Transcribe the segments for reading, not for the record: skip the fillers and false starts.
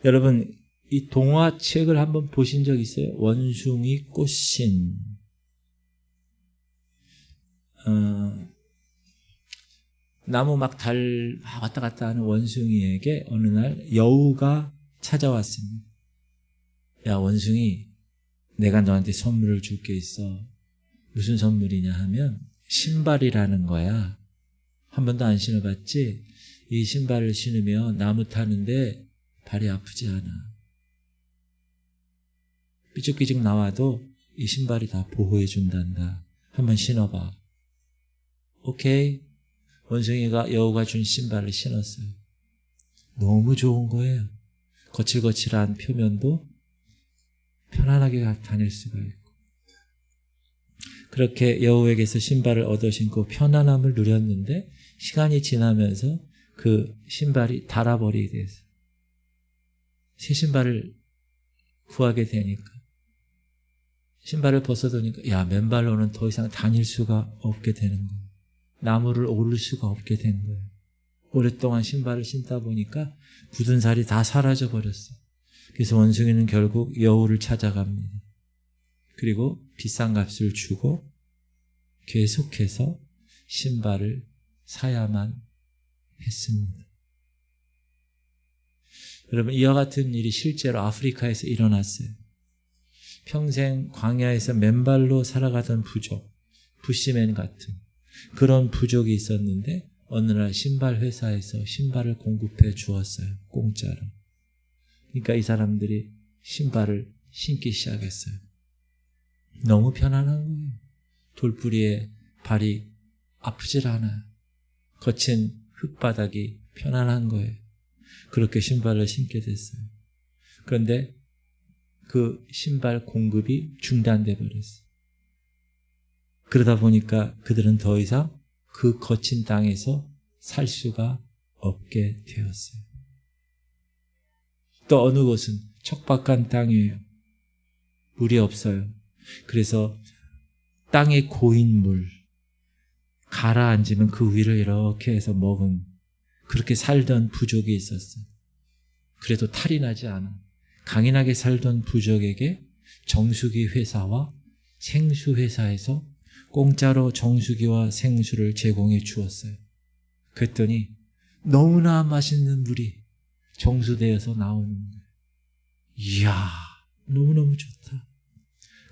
여러분 이 동화책을 한번 보신 적 있어요? 원숭이 꽃신. 나무 막 왔다 갔다 하는 원숭이에게 어느 날 여우가 찾아왔습니다. 야, 원숭이, 내가 너한테 선물을 줄 게 있어. 무슨 선물이냐 하면 신발이라는 거야. 한 번도 안 신어봤지? 이 신발을 신으면 나무 타는데 발이 아프지 않아. 삐죽삐죽 나와도 이 신발이 다 보호해 준단다. 한번 신어봐. 오케이. 원숭이가 여우가 준 신발을 신었어요. 너무 좋은 거예요. 거칠거칠한 표면도 편안하게 다닐 수가 있고. 그렇게 여우에게서 신발을 얻어 신고 편안함을 누렸는데 시간이 지나면서 그 신발이 닳아버리게 됐어요. 새 신발을 구하게 되니까 신발을 벗어도니까 야, 맨발로는 더 이상 다닐 수가 없게 되는 거예요. 나무를 오를 수가 없게 된 거예요. 오랫동안 신발을 신다 보니까 굳은 살이 다 사라져 버렸어요. 그래서 원숭이는 결국 여우를 찾아갑니다. 그리고 비싼 값을 주고 계속해서 신발을 사야만 했습니다. 여러분, 이와 같은 일이 실제로 아프리카에서 일어났어요. 평생 광야에서 맨발로 살아가던 부족, 부시맨 같은 그런 부족이 있었는데 어느 날 신발 회사에서 신발을 공급해 주었어요. 공짜로. 그러니까 이 사람들이 신발을 신기 시작했어요. 너무 편안한 거예요. 돌뿌리에 발이 아프질 않아요. 거친 흙바닥이 편안한 거예요. 그렇게 신발을 신게 됐어요. 그런데 그 신발 공급이 중단돼 버렸어요. 그러다 보니까 그들은 더 이상 그 거친 땅에서 살 수가 없게 되었어요. 또 어느 곳은 척박한 땅이에요. 물이 없어요. 그래서 땅에 고인 물, 가라앉으면 그 위를 이렇게 해서 먹은 그렇게 살던 부족이 있었어요. 그래도 탈이 나지 않아. 강인하게 살던 부족에게 정수기 회사와 생수 회사에서 공짜로 정수기와 생수를 제공해 주었어요. 그랬더니 너무나 맛있는 물이 정수되어서 나오는 거예요. 이야, 너무너무 좋다.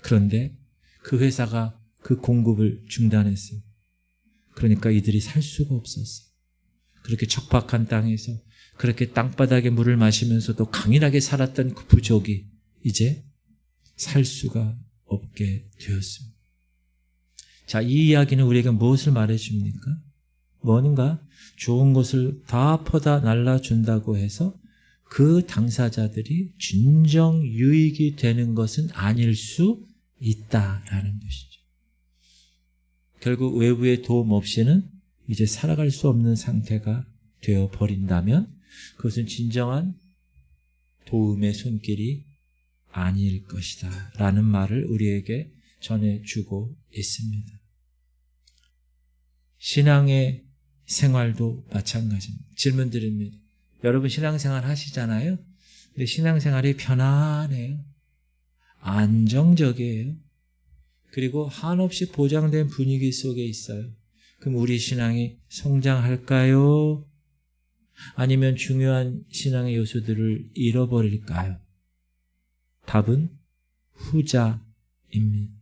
그런데 그 회사가 그 공급을 중단했어요. 그러니까 이들이 살 수가 없었어요. 그렇게 척박한 땅에서 그렇게 땅바닥에 물을 마시면서도 강인하게 살았던 그 부족이 이제 살 수가 없게 되었습니다. 자, 이 이야기는 우리에게 무엇을 말해줍니까? 뭔가 좋은 것을 다 퍼다 날라준다고 해서 그 당사자들이 진정 유익이 되는 것은 아닐 수 있다라는 것이죠. 결국 외부의 도움 없이는 이제 살아갈 수 없는 상태가 되어버린다면 그것은 진정한 도움의 손길이 아닐 것이다 라는 말을 우리에게 전해주고 있습니다. 신앙의 생활도 마찬가지입니다. 질문 드립니다. 여러분 신앙생활 하시잖아요. 근데 신앙생활이 편안해요. 안정적이에요. 그리고 한없이 보장된 분위기 속에 있어요. 그럼 우리 신앙이 성장할까요? 아니면 중요한 신앙의 요소들을 잃어버릴까요? 답은 후자입니다.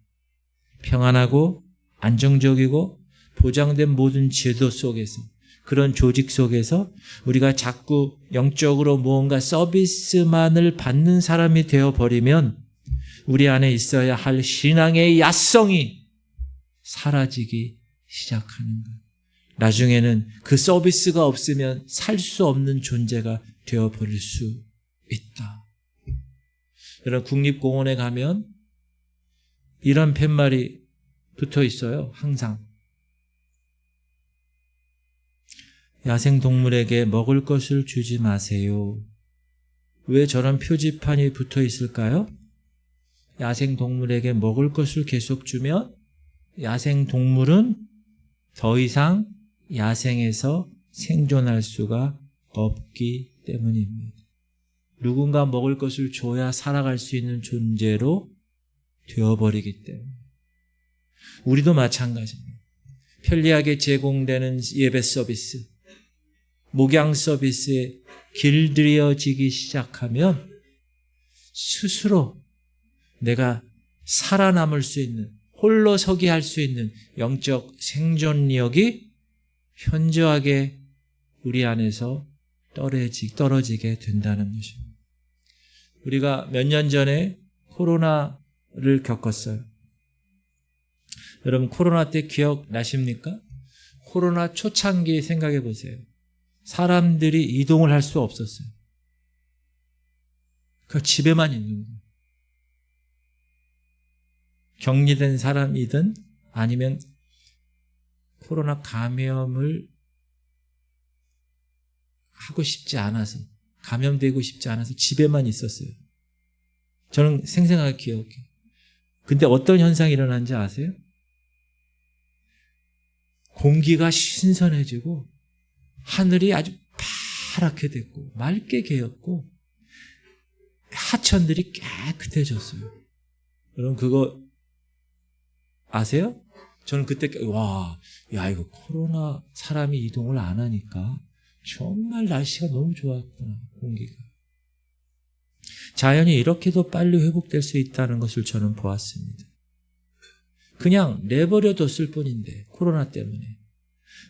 평안하고 안정적이고 보장된 모든 제도 속에서, 그런 조직 속에서 우리가 자꾸 영적으로 무언가 서비스만을 받는 사람이 되어버리면 우리 안에 있어야 할 신앙의 야성이 사라지기 시작하는 거예요. 나중에는 그 서비스가 없으면 살 수 없는 존재가 되어버릴 수 있다. 여러분, 국립공원에 가면 이런 팻말이 붙어 있어요. 항상. 야생동물에게 먹을 것을 주지 마세요. 왜 저런 표지판이 붙어 있을까요? 야생동물에게 먹을 것을 계속 주면 야생동물은 더 이상 야생에서 생존할 수가 없기 때문입니다. 누군가 먹을 것을 줘야 살아갈 수 있는 존재로 되어버리기 때문에. 우리도 마찬가지입니다. 편리하게 제공되는 예배 서비스, 목양 서비스에 길들여지기 시작하면 스스로 내가 살아남을 수 있는, 홀로 서기 할 수 있는 영적 생존력이 현저하게 우리 안에서 떨어지게 된다는 것입니다. 우리가 몇 년 전에 코로나를 겪었어요. 여러분 코로나 때 기억나십니까? 코로나 초창기 생각해 보세요. 사람들이 이동을 할 수 없었어요. 그 집에만 있는 거예요. 격리된 사람이든 아니면 코로나 감염을 하고 싶지 않아서, 감염되고 싶지 않아서 집에만 있었어요. 저는 생생하게 기억해요. 근데 어떤 현상이 일어난지 아세요? 공기가 신선해지고 하늘이 아주 파랗게 됐고 맑게 개었고 하천들이 깨끗해졌어요. 여러분 그거 아세요? 저는 그때 이거 코로나 사람이 이동을 안 하니까 정말 날씨가 너무 좋았구나, 공기가. 자연이 이렇게도 빨리 회복될 수 있다는 것을 저는 보았습니다. 그냥 내버려뒀을 뿐인데, 코로나 때문에.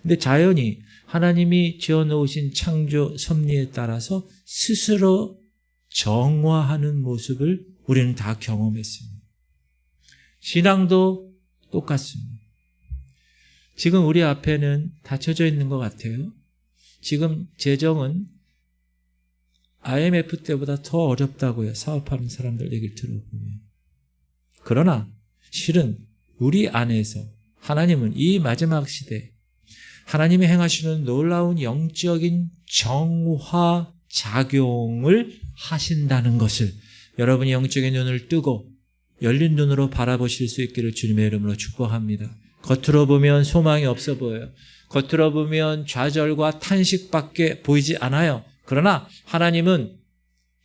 근데 자연이 하나님이 지어놓으신 창조 섭리에 따라서 스스로 정화하는 모습을 우리는 다 경험했습니다. 신앙도 똑같습니다. 지금 우리 앞에는 닫혀져 있는 것 같아요. 지금 재정은 IMF 때보다 더 어렵다고요. 사업하는 사람들 얘기를 들어보면. 그러나 실은 우리 안에서 하나님은 이 마지막 시대에 하나님이 행하시는 놀라운 영적인 정화 작용을 하신다는 것을 여러분이 영적인 눈을 뜨고 열린 눈으로 바라보실 수 있기를 주님의 이름으로 축복합니다. 겉으로 보면 소망이 없어 보여요. 겉으로 보면 좌절과 탄식밖에 보이지 않아요. 그러나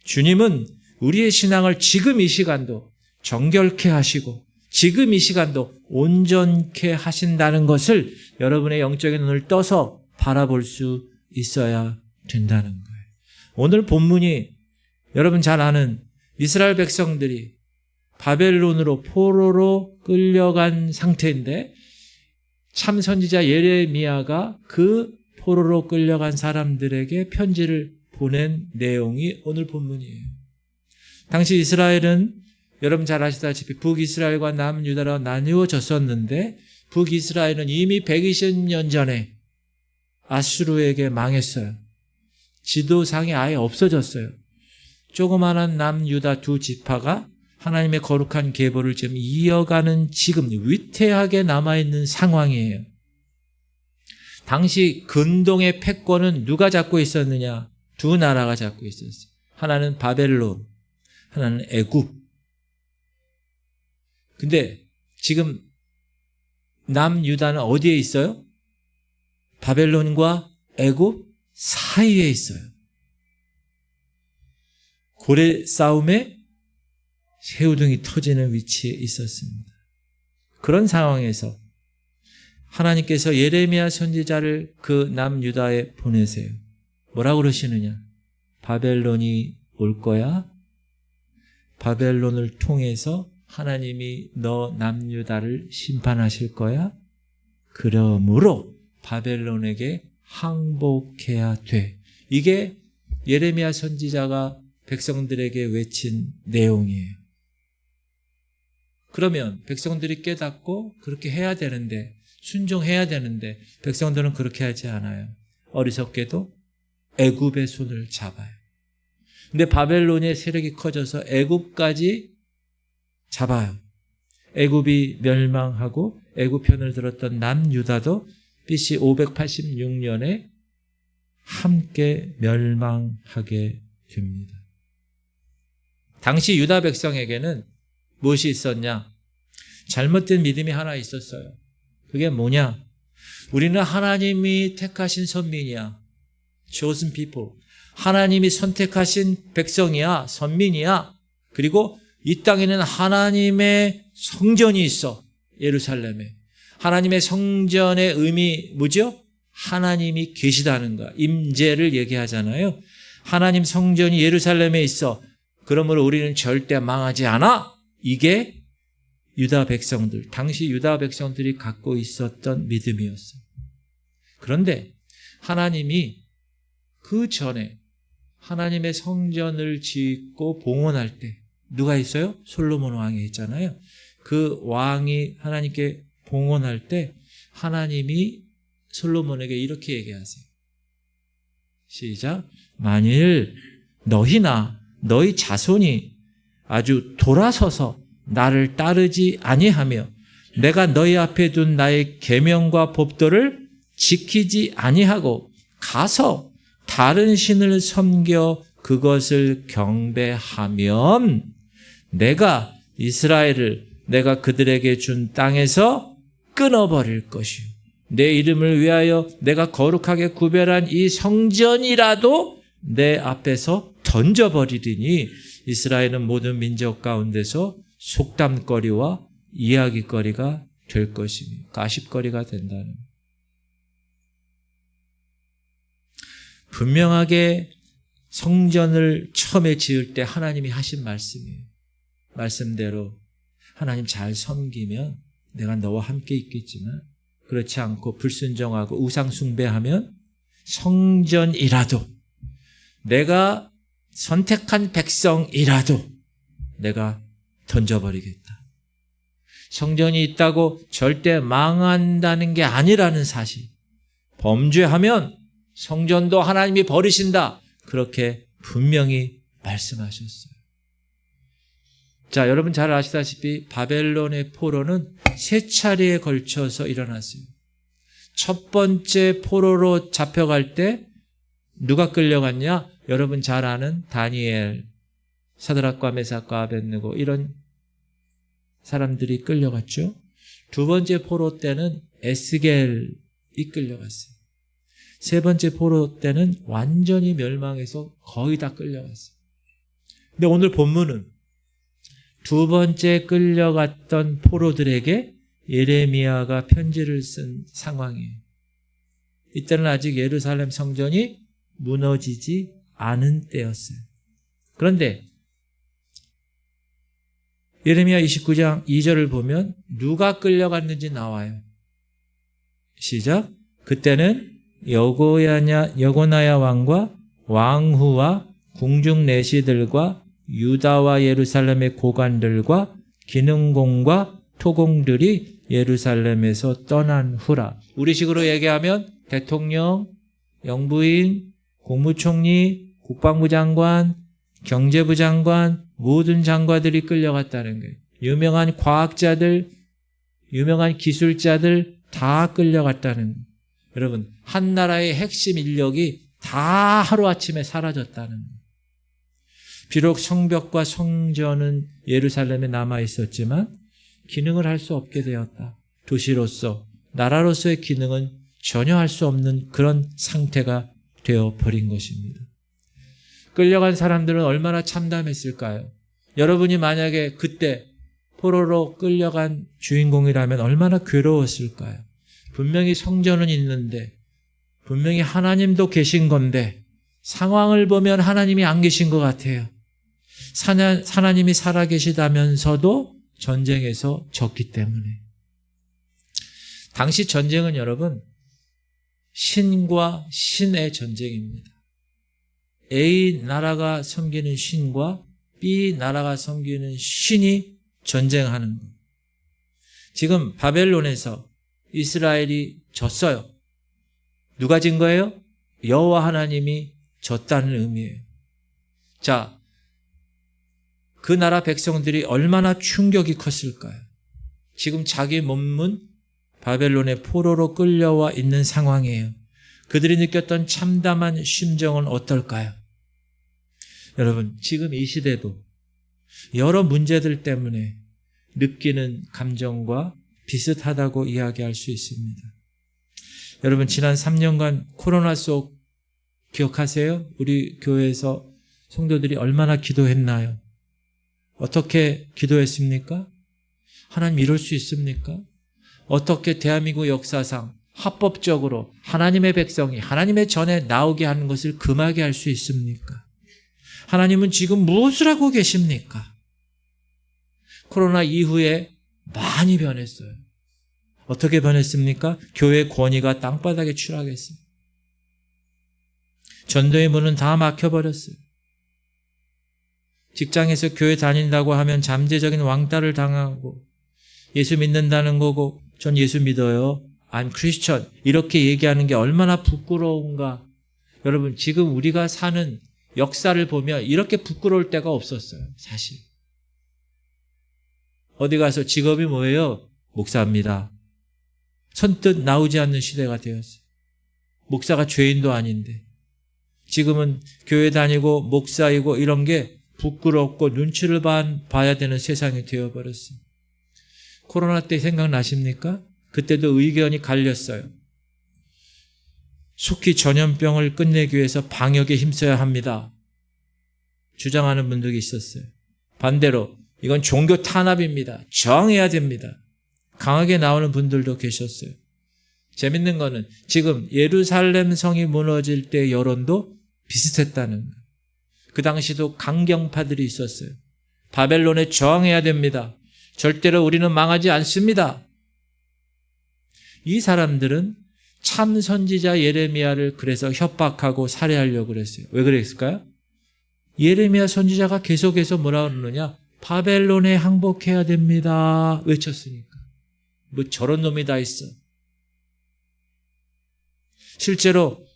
주님은 우리의 신앙을 지금 이 시간도 정결케 하시고 지금 이 시간도 온전케 하신다는 것을 여러분의 영적인 눈을 떠서 바라볼 수 있어야 된다는 거예요. 오늘 본문이 여러분 잘 아는 이스라엘 백성들이 바벨론으로 포로로 끌려간 상태인데 참 선지자 예레미야가 그 포로로 끌려간 사람들에게 편지를 보낸 내용이 오늘 본문이에요. 당시 이스라엘은 여러분 잘 아시다시피 북이스라엘과 남유다로 나뉘어졌었는데 북이스라엘은 이미 120년 전에 아수르에게 망했어요. 지도상이 아예 없어졌어요. 조그마한 남유다 두 지파가 하나님의 거룩한 계보를 지금 이어가는 지금 위태하게 남아있는 상황이에요. 당시 근동의 패권은 누가 잡고 있었느냐? 두 나라가 잡고 있었어요. 하나는 바벨론, 하나는 애굽. 근데 지금 남유다는 어디에 있어요? 바벨론과 애굽 사이에 있어요. 고래 싸움에 새우등이 터지는 위치에 있었습니다. 그런 상황에서 하나님께서 예레미야 선지자를 그 남유다에 보내세요. 뭐라고 그러시느냐? 바벨론이 올 거야. 바벨론을 통해서 하나님이 너 남유다를 심판하실 거야. 그러므로 바벨론에게 항복해야 돼. 이게 예레미야 선지자가 백성들에게 외친 내용이에요. 그러면 백성들이 깨닫고 그렇게 해야 되는데, 순종해야 되는데 백성들은 그렇게 하지 않아요. 어리석게도 애굽의 손을 잡아요. 근데 바벨론의 세력이 커져서 애굽까지 잡아요. 애굽이 멸망하고 애굽 편을 들었던 남유다도 BC 586년에 함께 멸망하게 됩니다. 당시 유다 백성에게는 무엇이 있었냐? 잘못된 믿음이 하나 있었어요. 그게 뭐냐? 우리는 하나님이 택하신 선민이야. chosen people. 하나님이 선택하신 백성이야, 선민이야. 그리고 이 땅에는 하나님의 성전이 있어, 예루살렘에. 하나님의 성전의 의미 뭐죠? 하나님이 계시다는 거야. 임재를 얘기하잖아요. 하나님 성전이 예루살렘에 있어. 그러므로 우리는 절대 망하지 않아. 이게 유다 백성들, 당시 유다 백성들이 갖고 있었던 믿음이었어요. 그런데 하나님이 그 전에 하나님의 성전을 짓고 봉헌할 때 누가 있어요? 솔로몬 왕이 있잖아요. 그 왕이 하나님께 봉헌할 때 하나님이 솔로몬에게 이렇게 얘기하세요. 시작. 만일 너희나 너희 자손이 아주 돌아서서 나를 따르지 아니하며 내가 너희 앞에 둔 나의 계명과 법도를 지키지 아니하고 가서 다른 신을 섬겨 그것을 경배하면 내가 이스라엘을 내가 그들에게 준 땅에서 끊어버릴 것이요 내 이름을 위하여 내가 거룩하게 구별한 이 성전이라도 내 앞에서 던져버리리니 이스라엘은 모든 민족 가운데서 속담거리와 이야기거리가 될 것이며 가십거리가 된다는. 분명하게 성전을 처음에 지을 때 하나님이 하신 말씀이에요. 말씀대로 하나님 잘 섬기면 내가 너와 함께 있겠지만 그렇지 않고 불순종하고 우상 숭배하면 성전이라도 내가 선택한 백성이라도 내가 던져버리겠다. 성전이 있다고 절대 망한다는 게 아니라는 사실. 범죄하면 성전도 하나님이 버리신다. 그렇게 분명히 말씀하셨어요. 자, 여러분 잘 아시다시피 바벨론의 포로는 3차례에 걸쳐서 일어났어요. 첫 번째 포로로 잡혀갈 때 누가 끌려갔냐? 여러분 잘 아는 다니엘, 사드락과 메삭과 아벳느고 이런 사람들이 끌려갔죠. 두 번째 포로 때는 에스겔이 끌려갔어요. 세 번째 포로 때는 완전히 멸망해서 거의 다 끌려갔어요. 근데 오늘 본문은 두 번째 끌려갔던 포로들에게 예레미야가 편지를 쓴 상황이에요. 이때는 아직 예루살렘 성전이 무너지지 않은 때였어요. 그런데 예레미야 29장 2절을 보면 누가 끌려갔는지 나와요. 시작. 그때는 여고나야 왕과 왕후와 궁중 내시들과 유다와 예루살렘의 고관들과 기능공과 토공들이 예루살렘에서 떠난 후라. 우리식으로 얘기하면 대통령, 영부인, 국무총리, 국방부 장관, 경제부 장관, 모든 장관들이 끌려갔다는 거예요. 유명한 과학자들, 유명한 기술자들 다 끌려갔다는 거예요. 여러분, 한 나라의 핵심 인력이 다 하루아침에 사라졌다는 거예요. 비록 성벽과 성전은 예루살렘에 남아 있었지만 기능을 할 수 없게 되었다. 도시로서, 나라로서의 기능은 전혀 할 수 없는 그런 상태가 되어버린 것입니다. 끌려간 사람들은 얼마나 참담했을까요? 여러분이 만약에 그때 포로로 끌려간 주인공이라면 얼마나 괴로웠을까요? 분명히 성전은 있는데, 분명히 하나님도 계신 건데 상황을 보면 하나님이 안 계신 것 같아요. 하나님이 살아계시다면서도 전쟁에서 졌기 때문에. 당시 전쟁은 여러분 신과 신의 전쟁입니다. A 나라가 섬기는 신과 B 나라가 섬기는 신이 전쟁하는 것. 지금 바벨론에서 이스라엘이 졌어요. 누가 진 거예요? 여호와 하나님이 졌다는 의미예요. 자, 그 나라 백성들이 얼마나 충격이 컸을까요? 지금 자기 몸은 바벨론의 포로로 끌려와 있는 상황이에요. 그들이 느꼈던 참담한 심정은 어떨까요? 여러분, 지금 이 시대도 여러 문제들 때문에 느끼는 감정과 비슷하다고 이야기할 수 있습니다. 여러분, 지난 3년간 코로나 속 기억하세요? 우리 교회에서 성도들이 얼마나 기도했나요? 어떻게 기도했습니까? 하나님 이럴 수 있습니까? 어떻게 대한민국 역사상 합법적으로 하나님의 백성이 하나님의 전에 나오게 하는 것을 금하게 할 수 있습니까? 하나님은 지금 무엇을 하고 계십니까? 코로나 이후에 많이 변했어요. 어떻게 변했습니까? 교회 권위가 땅바닥에 추락했어요. 전도의 문은 다 막혀버렸어요. 직장에서 교회 다닌다고 하면 잠재적인 왕따를 당하고 예수 믿는다는 거고 전 예수 믿어요. I'm Christian. 이렇게 얘기하는 게 얼마나 부끄러운가. 여러분 지금 우리가 사는 역사를 보면 이렇게 부끄러울 때가 없었어요. 사실. 어디 가서 직업이 뭐예요? 목사입니다. 선뜻 나오지 않는 시대가 되었어요. 목사가 죄인도 아닌데. 지금은 교회 다니고 목사이고 이런 게 부끄럽고 눈치를 봐야 되는 세상이 되어버렸어요. 코로나 때 생각나십니까? 그때도 의견이 갈렸어요. 속히 전염병을 끝내기 위해서 방역에 힘써야 합니다. 주장하는 분들이 있었어요. 반대로 이건 종교 탄압입니다. 저항해야 됩니다. 강하게 나오는 분들도 계셨어요. 재밌는 거는 지금 예루살렘 성이 무너질 때 여론도 비슷했다는 거예요. 그 당시도 강경파들이 있었어요. 바벨론에 저항해야 됩니다. 절대로 우리는 망하지 않습니다. 이 사람들은 참 선지자 예레미야를 그래서 협박하고 살해하려고 그랬어요. 왜 그랬을까요? 예레미야 선지자가 계속해서 뭐라 그러느냐? 바벨론에 항복해야 됩니다. 외쳤으니까. 뭐 저런 놈이 다 있어. 실제로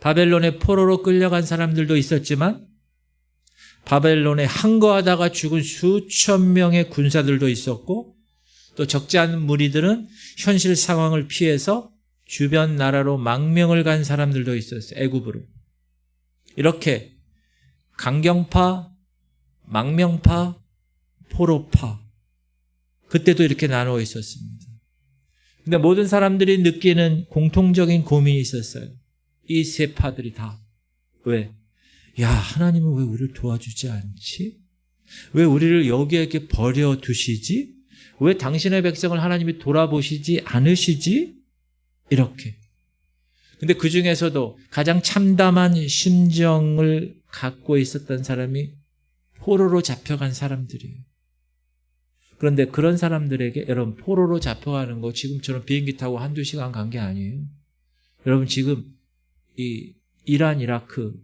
바벨론의 포로로 끌려간 사람들도 있었지만 바벨론에 항거하다가 죽은 수천 명의 군사들도 있었고 또 적지 않은 무리들은 현실 상황을 피해서 주변 나라로 망명을 간 사람들도 있었어요. 애굽으로. 이렇게 강경파, 망명파, 포로파 그때도 이렇게 나누어 있었습니다. 근데 모든 사람들이 느끼는 공통적인 고민이 있었어요. 이 세 파들이 다. 왜? 야, 하나님은 왜 우리를 도와주지 않지? 왜 우리를 여기에 버려두시지? 왜 당신의 백성을 하나님이 돌아보시지 않으시지? 이렇게. 근데 그 중에서도 가장 참담한 심정을 갖고 있었던 사람이 포로로 잡혀간 사람들이에요. 그런데 그런 사람들에게 여러분 포로로 잡혀가는 거 지금처럼 비행기 타고 한두 시간 간 게 아니에요. 여러분 지금 이 이란, 이라크,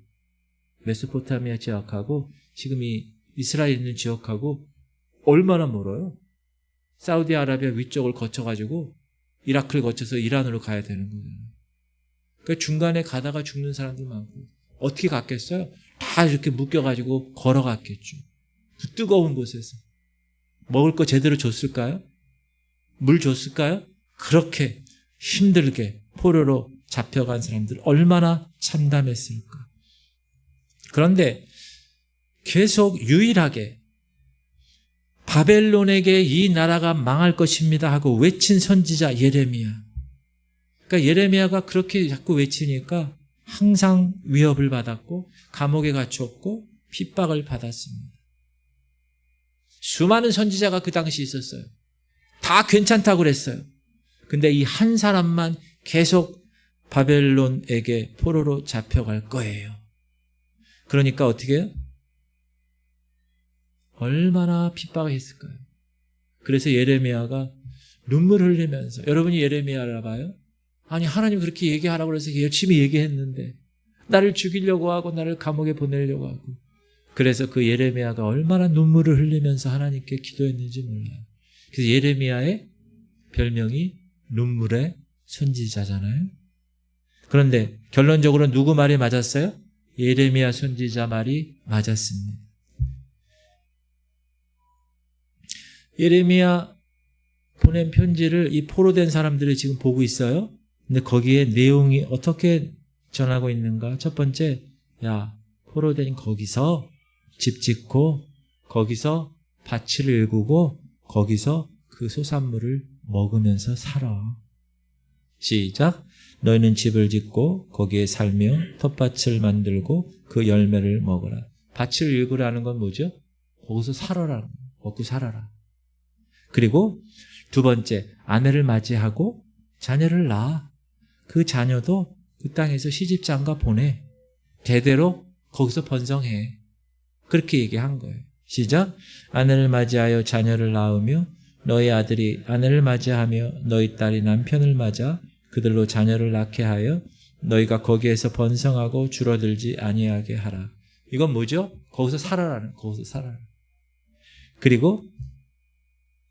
메소포타미아 지역하고 지금 이 이스라엘 있는 지역하고 얼마나 멀어요? 사우디아라비아 위쪽을 거쳐가지고 이라크를 거쳐서 이란으로 가야 되는 거예요. 그러니까 중간에 가다가 죽는 사람들 많고 어떻게 갔겠어요? 다 이렇게 묶여가지고 걸어갔겠죠. 그 뜨거운 곳에서. 먹을 거 제대로 줬을까요? 물 줬을까요? 그렇게 힘들게 포로로 잡혀간 사람들 얼마나 참담했을까. 그런데 계속 유일하게 바벨론에게 이 나라가 망할 것입니다 하고 외친 선지자 예레미야. 그러니까 예레미야가 그렇게 자꾸 외치니까 항상 위협을 받았고 감옥에 갇혔고 핍박을 받았습니다. 수많은 선지자가 그 당시 있었어요. 다 괜찮다고 그랬어요. 근데 이 한 사람만 계속 바벨론에게 포로로 잡혀갈 거예요. 그러니까 어떻게 해요? 얼마나 핍박을 했을까요? 그래서 예레미야가 눈물 흘리면서 여러분이 예레미야 알아봐요? 아니 하나님 그렇게 얘기하라고 그래서 열심히 얘기했는데 나를 죽이려고 하고 나를 감옥에 보내려고 하고 그래서 그 예레미야가 얼마나 눈물을 흘리면서 하나님께 기도했는지 몰라요. 그래서 예레미야의 별명이 눈물의 선지자잖아요. 그런데 결론적으로 누구 말이 맞았어요? 예레미야 선지자 말이 맞았습니다. 예레미야 보낸 편지를 이 포로된 사람들이 지금 보고 있어요. 근데 거기에 내용이 어떻게 전하고 있는가? 첫 번째, 야, 포로된 거기서 집 짓고 거기서 밭을 일구고 거기서 그 소산물을 먹으면서 살아. 시작. 너희는 집을 짓고 거기에 살며 텃밭을 만들고 그 열매를 먹어라. 밭을 일구라는 건 뭐죠? 거기서 살아라. 먹고 살아라. 그리고 두 번째, 아내를 맞이하고 자녀를 낳아. 그 자녀도 그 땅에서 시집장가 보내. 대대로 거기서 번성해. 그렇게 얘기한 거예요. 시작. 아내를 맞이하여 자녀를 낳으며 너희 아들이 아내를 맞이하며 너희 딸이 남편을 맞아 그들로 자녀를 낳게 하여 너희가 거기에서 번성하고 줄어들지 아니하게 하라. 이건 뭐죠? 거기서 살아라는, 거기서 살아라. 그리고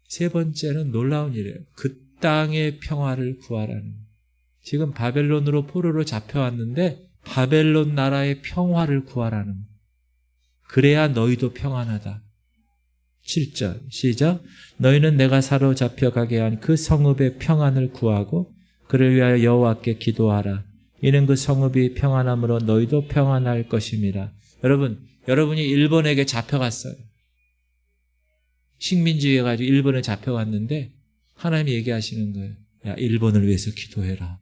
세 번째는 놀라운 일이에요. 그 땅의 평화를 구하라는. 지금 바벨론으로 포로로 잡혀왔는데 바벨론 나라의 평화를 구하라는. 그래야 너희도 평안하다. 7절 시작. 너희는 내가 사로잡혀가게 한 그 성읍의 평안을 구하고 그를 위하여 여호와께 기도하라. 이는 그 성읍이 평안함으로 너희도 평안할 것임이라. 여러분이 일본에게 잡혀갔어요. 식민지 해가지고 일본에 잡혀갔는데 하나님이 얘기하시는 거예요. 야, 일본을 위해서 기도해라.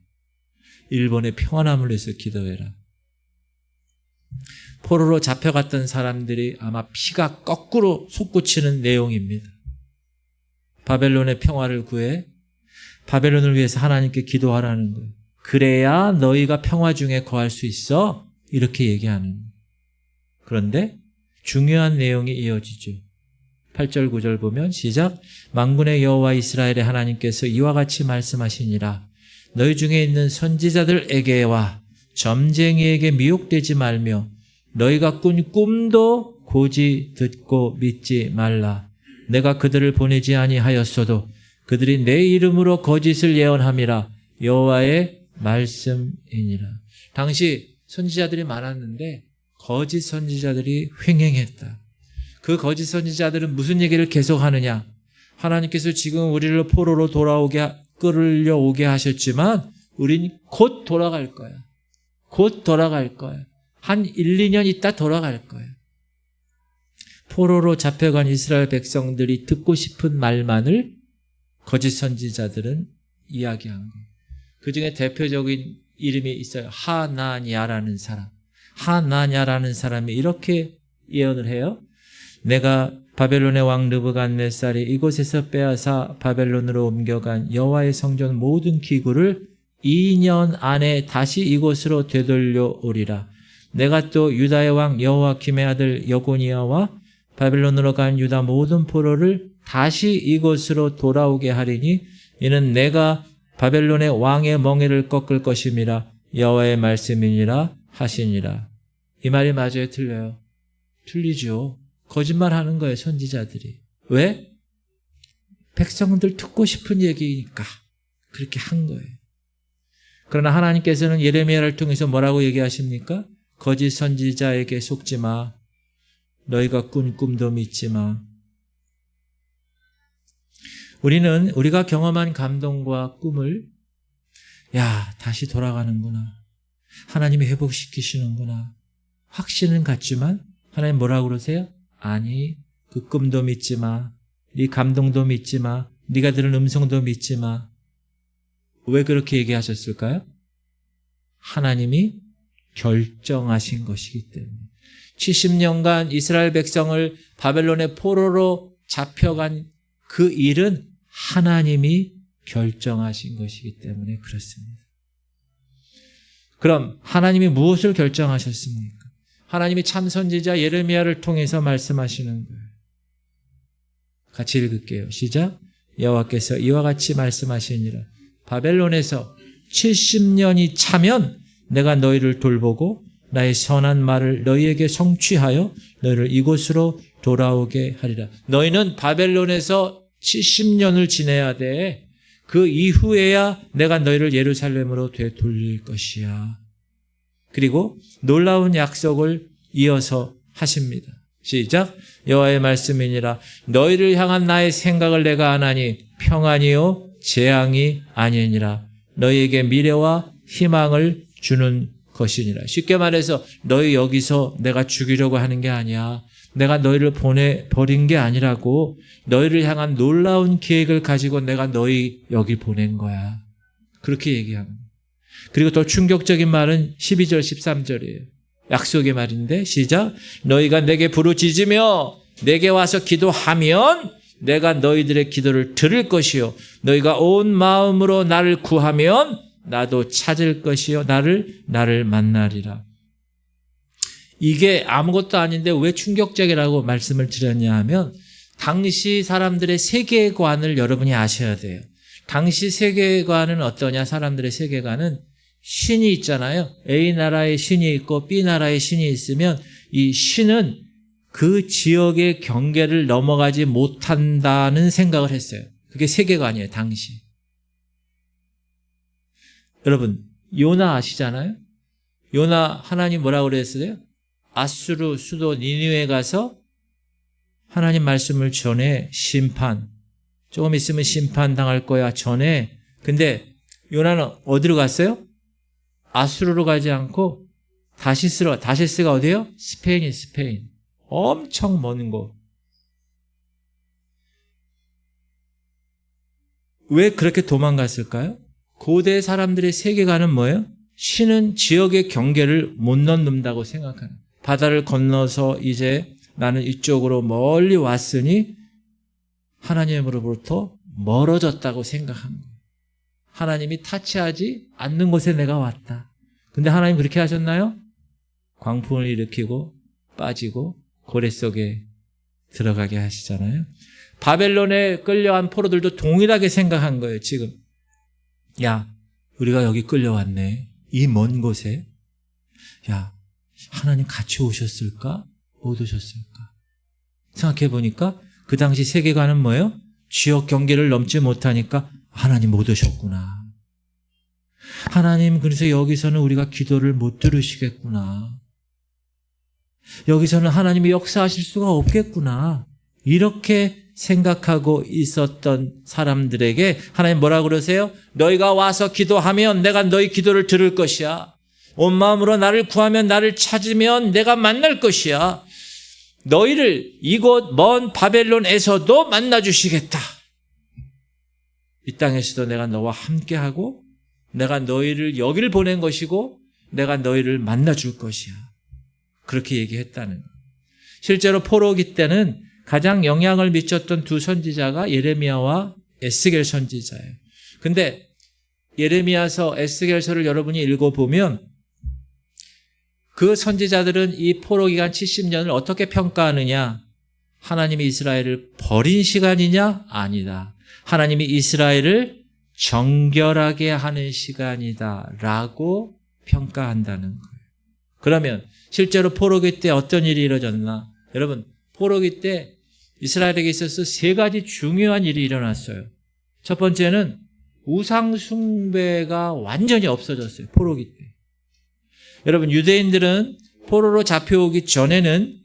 일본의 평안함을 위해서 기도해라. 포로로 잡혀갔던 사람들이 아마 피가 거꾸로 솟구치는 내용입니다. 바벨론의 평화를 구해 바벨론을 위해서 하나님께 기도하라는 거예요. 그래야 너희가 평화 중에 거할 수 있어. 이렇게 얘기하는 거예요. 그런데 중요한 내용이 이어지죠. 8절 9절 보면 시작. 만군의 여호와 이스라엘의 하나님께서 이와 같이 말씀하시니라. 너희 중에 있는 선지자들에게와 점쟁이에게 미혹되지 말며 너희가 꾼 꿈도 고지 듣고 믿지 말라. 내가 그들을 보내지 아니하였어도 그들이 내 이름으로 거짓을 예언함이라. 여호와의 말씀이니라. 당시 선지자들이 많았는데 거짓 선지자들이 횡행했다. 그 거짓 선지자들은 무슨 얘기를 계속하느냐. 하나님께서 지금 우리를 포로로 끌려오게 하셨지만 우린 곧 돌아갈 거야. 곧 돌아갈 거야. 한 1, 2년 있다 돌아갈 거예요. 포로로 잡혀간 이스라엘 백성들이 듣고 싶은 말만을 거짓 선지자들은 이야기한 거예요. 그 중에 대표적인 이름이 있어요. 하나냐라는 사람. 하나냐라는 사람이 이렇게 예언을 해요. 내가 바벨론의 왕 느부갓네살이 이곳에서 빼앗아 바벨론으로 옮겨간 여호와의 성전 모든 기구를 2년 안에 다시 이곳으로 되돌려 오리라. 내가 또 유다의 왕 여호와김의 아들 여고니아와 바벨론으로 간 유다 모든 포로를 다시 이곳으로 돌아오게 하리니 이는 내가 바벨론의 왕의 멍에를 꺾을 것임이라. 여호와의 말씀이니라 하시니라. 이 말이 맞아요? 틀려요? 틀리죠. 거짓말하는 거예요, 선지자들이. 왜? 백성들 듣고 싶은 얘기니까 그렇게 한 거예요. 그러나 하나님께서는 예레미야를 통해서 뭐라고 얘기하십니까? 거짓 선지자에게 속지 마. 너희가 꾼 꿈도 믿지 마. 우리가 경험한 감동과 꿈을 다시 돌아가는구나. 하나님이 회복시키시는구나. 확신은 같지만 하나님 뭐라고 그러세요? 아니, 그 꿈도 믿지 마. 네 감동도 믿지 마. 네가 들은 음성도 믿지 마. 왜 그렇게 얘기하셨을까요? 하나님이 결정하신 것이기 때문에. 70년간 이스라엘 백성을 바벨론의 포로로 잡혀간 그 일은 하나님이 결정하신 것이기 때문에 그렇습니다. 그럼 하나님이 무엇을 결정하셨습니까? 하나님이 참 선지자 예레미야를 통해서 말씀하시는 거예요. 같이 읽을게요. 시작. 여호와께서 이와 같이 말씀하시니라. 바벨론에서 70년이 차면 내가 너희를 돌보고 나의 선한 말을 너희에게 성취하여 너희를 이곳으로 돌아오게 하리라. 너희는 바벨론에서 70년을 지내야 돼. 그 이후에야 내가 너희를 예루살렘으로 되돌릴 것이야. 그리고 놀라운 약속을 이어서 하십니다. 시작. 여호와의 말씀이니라. 너희를 향한 나의 생각을 내가 아나니 평안이요 재앙이 아니니라. 너희에게 미래와 희망을 주는 것이니라. 쉽게 말해서 너희 여기서 내가 죽이려고 하는 게 아니야. 내가 너희를 보내버린 게 아니라고. 너희를 향한 놀라운 계획을 가지고 내가 너희 여기 보낸 거야. 그렇게 얘기합니다. 그리고 더 충격적인 말은 12절 13절이에요. 약속의 말인데 시작. 너희가 내게 부르짖으며 내게 와서 기도하면 내가 너희들의 기도를 들을 것이요 너희가 온 마음으로 나를 구하면 나도 찾을 것이요 나를 만나리라. 이게 아무것도 아닌데 왜 충격적이라고 말씀을 드렸냐 하면 당시 사람들의 세계관을 여러분이 아셔야 돼요. 당시 세계관은 어떠냐? 사람들의 세계관은 신이 있잖아요. A 나라의 신이 있고 B 나라의 신이 있으면 이 신은 그 지역의 경계를 넘어가지 못한다는 생각을 했어요. 그게 세계관이에요, 당시. 여러분, 요나 아시잖아요? 요나 하나님 뭐라고 그랬어요? 아수르 수도 니느웨에 가서 하나님 말씀을 전해 심판. 조금 있으면 심판 당할 거야 전해. 근데 요나는 어디로 갔어요? 아수르로 가지 않고 다시스가 어디예요? 스페인이 스페인. 엄청 먼 곳. 왜 그렇게 도망갔을까요? 고대 사람들의 세계관은 뭐예요? 신은 지역의 경계를 못 넘는다고 생각하는. 바다를 건너서 이제 나는 이쪽으로 멀리 왔으니 하나님으로부터 멀어졌다고 생각한 거예요. 하나님이 타치하지 않는 곳에 내가 왔다. 근데 하나님 그렇게 하셨나요? 광풍을 일으키고 빠지고 고래 속에 들어가게 하시잖아요. 바벨론에 끌려간 포로들도 동일하게 생각한 거예요. 지금 야 우리가 여기 끌려왔네. 이 먼 곳에 야 하나님 같이 오셨을까? 못 오셨을까? 생각해 보니까 그 당시 세계관은 뭐예요? 지역 경계를 넘지 못하니까 하나님 못 오셨구나. 하나님 그래서 여기서는 우리가 기도를 못 들으시겠구나. 여기서는 하나님이 역사하실 수가 없겠구나. 이렇게 생각하고 있었던 사람들에게 하나님 뭐라고 그러세요? 너희가 와서 기도하면 내가 너희 기도를 들을 것이야. 온 마음으로 나를 구하면 나를 찾으면 내가 만날 것이야. 너희를 이곳 먼 바벨론에서도 만나주시겠다. 이 땅에서도 내가 너와 함께하고 내가 너희를 여기를 보낸 것이고 내가 너희를 만나줄 것이야. 그렇게 얘기했다는 거예요. 실제로 포로기 때는 가장 영향을 미쳤던 두 선지자가 예레미야와 에스겔 선지자예요. 근데 예레미야서, 에스겔서를 여러분이 읽어보면 그 선지자들은 이 포로 기간 70년을 어떻게 평가하느냐? 하나님이 이스라엘을 버린 시간이냐? 아니다. 하나님이 이스라엘을 정결하게 하는 시간이다 라고 평가한다는 거예요. 그러면 실제로 포로기 때 어떤 일이 이루어졌나? 여러분, 포로기 때 이스라엘에게 있어서 세 가지 중요한 일이 일어났어요. 첫 번째는 우상 숭배가 완전히 없어졌어요. 포로기 때. 여러분, 유대인들은 포로로 잡혀오기 전에는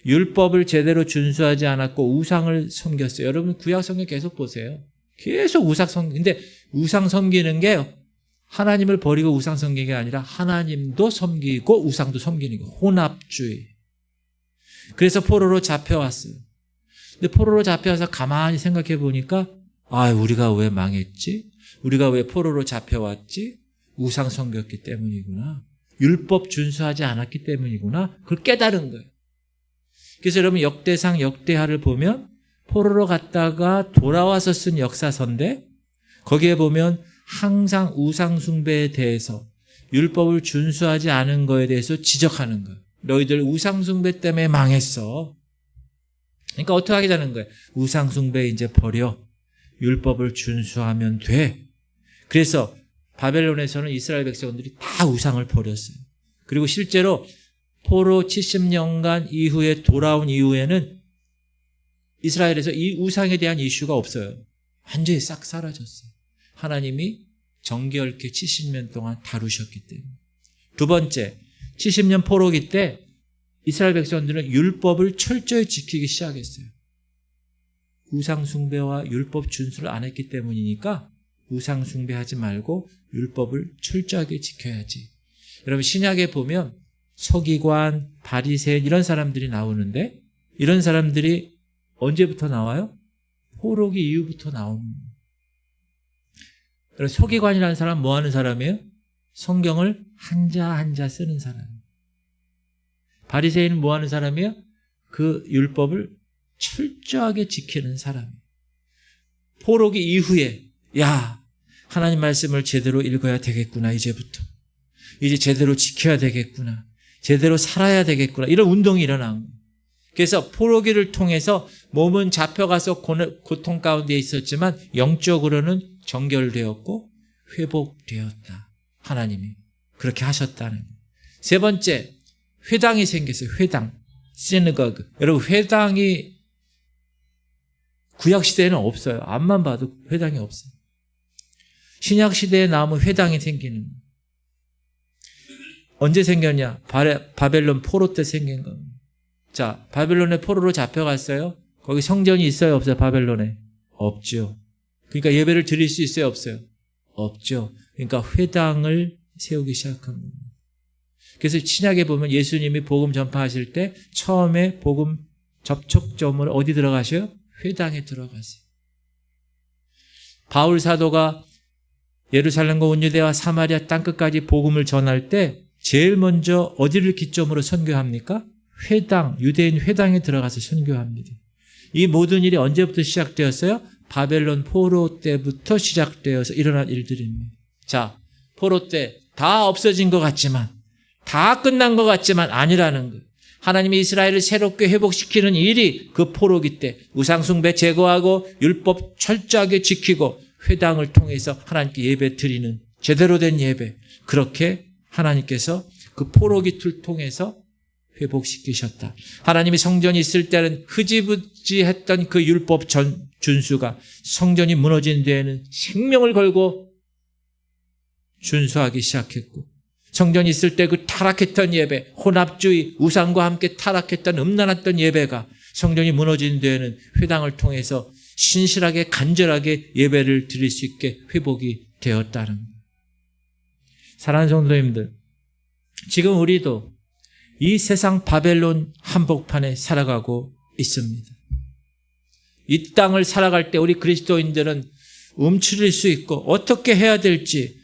율법을 제대로 준수하지 않았고 우상을 섬겼어요. 여러분, 구약 성경 계속 보세요. 계속 우상 섬기. 근데 우상 섬기는 게 하나님을 버리고 우상 섬기는 게 아니라 하나님도 섬기고 우상도 섬기는 거. 혼합주의. 그래서 포로로 잡혀왔어요. 근데 포로로 잡혀와서 가만히 생각해 보니까 우리가 왜 망했지? 우리가 왜 포로로 잡혀왔지? 우상 섬겼기 때문이구나. 율법 준수하지 않았기 때문이구나. 그걸 깨달은 거예요. 그래서 여러분 역대상 역대하를 보면 포로로 갔다가 돌아와서 쓴 역사서인데 거기에 보면 항상 우상 숭배에 대해서 율법을 준수하지 않은 거에 대해서 지적하는 거예요. 너희들 우상 숭배 때문에 망했어. 그러니까 어떻게 하자는 거예요? 우상 숭배 이제 버려. 율법을 준수하면 돼. 그래서 바벨론에서는 이스라엘 백성들이 다 우상을 버렸어요. 그리고 실제로 포로 70년간 이후에 돌아온 이후에는 이스라엘에서 이 우상에 대한 이슈가 없어요. 완전히 싹 사라졌어요. 하나님이 정결케 70년 동안 다루셨기 때문에. 두 번째, 70년 포로기 때 이스라엘 백성들은 율법을 철저히 지키기 시작했어요. 우상 숭배와 율법 준수를 안 했기 때문이니까 우상 숭배하지 말고 율법을 철저하게 지켜야지. 여러분 신약에 보면 서기관, 바리새인 이런 사람들이 나오는데 이런 사람들이 언제부터 나와요? 포로기 이후부터 나오는 거예요. 서기관이라는 사람은 뭐 하는 사람이에요? 성경을 한자 한자 쓰는 사람. 바리새인은 뭐 하는 사람이에요? 그 율법을 철저하게 지키는 사람이에요. 포로기 이후에 야, 하나님 말씀을 제대로 읽어야 되겠구나. 이제부터. 이제 제대로 지켜야 되겠구나. 제대로 살아야 되겠구나. 이런 운동이 일어난 거예요. 그래서 포로기를 통해서 몸은 잡혀가서 고통 가운데 있었지만 영적으로는 정결되었고 회복되었다. 하나님이 그렇게 하셨다는 거예요. 세 번째, 회당이 생겼어요. 회당. 시너거그. 여러분, 회당이 구약시대에는 없어요. 앞만 봐도 회당이 없어요. 신약시대에 나오면 회당이 생기는 거예요. 언제 생겼냐? 바벨론 포로 때 생긴 겁니다. 자, 바벨론에 포로로 잡혀갔어요. 거기 성전이 있어요? 없어요? 바벨론에? 없죠. 그러니까 예배를 드릴 수 있어요? 없어요? 없죠. 그러니까 회당을 세우기 시작한 겁니다. 그래서 신약에 보면 예수님이 복음 전파하실 때 처음에 복음 접촉점으로 어디 들어가셔요? 회당에 들어가세요. 바울 사도가 예루살렘과 온유대와 사마리아 땅끝까지 복음을 전할 때 제일 먼저 어디를 기점으로 선교합니까? 회당, 유대인 회당에 들어가서 선교합니다. 이 모든 일이 언제부터 시작되었어요? 바벨론 포로 때부터 시작되어서 일어난 일들입니다. 자, 포로 때 다 없어진 것 같지만, 다 끝난 것 같지만 아니라는 거예요. 하나님이 이스라엘을 새롭게 회복시키는 일이 그 포로기 때 우상숭배 제거하고 율법 철저하게 지키고 회당을 통해서 하나님께 예배 드리는 제대로 된 예배, 그렇게 하나님께서 그 포로기를 통해서 회복시키셨다. 하나님이 성전이 있을 때는 흐지부지했던 그 율법 준수가 성전이 무너진 뒤에는 생명을 걸고 준수하기 시작했고, 성전이 있을 때 그 타락했던 예배, 혼합주의, 우상과 함께 타락했던 음란했던 예배가 성전이 무너진 뒤에는 회당을 통해서 신실하게 간절하게 예배를 드릴 수 있게 회복이 되었다는 거예요. 사랑하는 성도님들, 지금 우리도 이 세상 바벨론 한복판에 살아가고 있습니다. 이 땅을 살아갈 때 우리 그리스도인들은 움츠릴 수 있고 어떻게 해야 될지,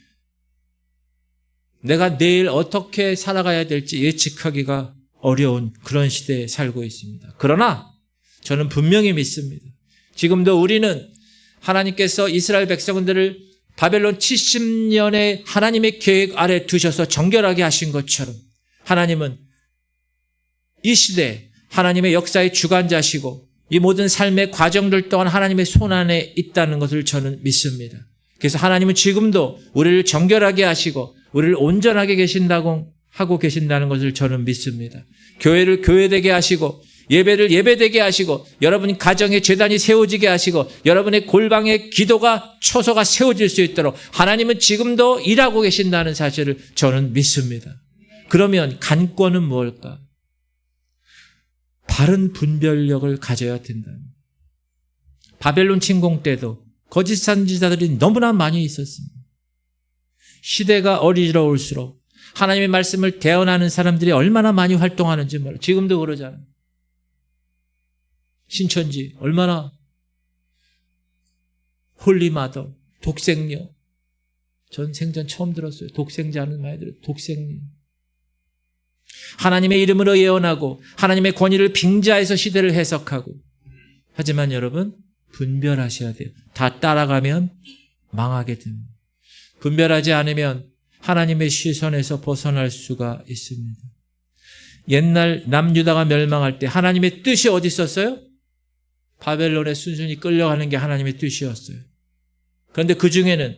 내가 내일 어떻게 살아가야 될지 예측하기가 어려운 그런 시대에 살고 있습니다. 그러나 저는 분명히 믿습니다. 지금도 우리는 하나님께서 이스라엘 백성들을 바벨론 70년의 하나님의 계획 아래 두셔서 정결하게 하신 것처럼 하나님은 이 시대에 하나님의 역사의 주관자시고 이 모든 삶의 과정들 또한 하나님의 손 안에 있다는 것을 저는 믿습니다. 그래서 하나님은 지금도 우리를 정결하게 하시고 우리를 온전하게 계신다고 하고 계신다는 것을 저는 믿습니다. 교회를 교회되게 하시고 예배를 예배되게 하시고 여러분 가정의 제단이 세워지게 하시고 여러분의 골방의 기도가 초소가 세워질 수 있도록 하나님은 지금도 일하고 계신다는 사실을 저는 믿습니다. 그러면 간권은 무엇일까? 바른 분별력을 가져야 된다. 바벨론 침공 때도 거짓 선지자들이 너무나 많이 있었습니다. 시대가 어리러울수록 하나님의 말씀을 대언하는 사람들이 얼마나 많이 활동하는지 몰라요. 지금도 그러잖아요. 신천지 얼마나 홀리마더, 독생녀. 전 생전 처음 들었어요. 독생자는 많이 들어요. 독생녀. 하나님의 이름으로 예언하고 하나님의 권위를 빙자해서 시대를 해석하고. 하지만 여러분 분별하셔야 돼요. 다 따라가면 망하게 됩니다. 분별하지 않으면 하나님의 시선에서 벗어날 수가 있습니다. 옛날 남유다가 멸망할 때 하나님의 뜻이 어디 있었어요? 바벨론에 순순히 끌려가는 게 하나님의 뜻이었어요. 그런데 그 중에는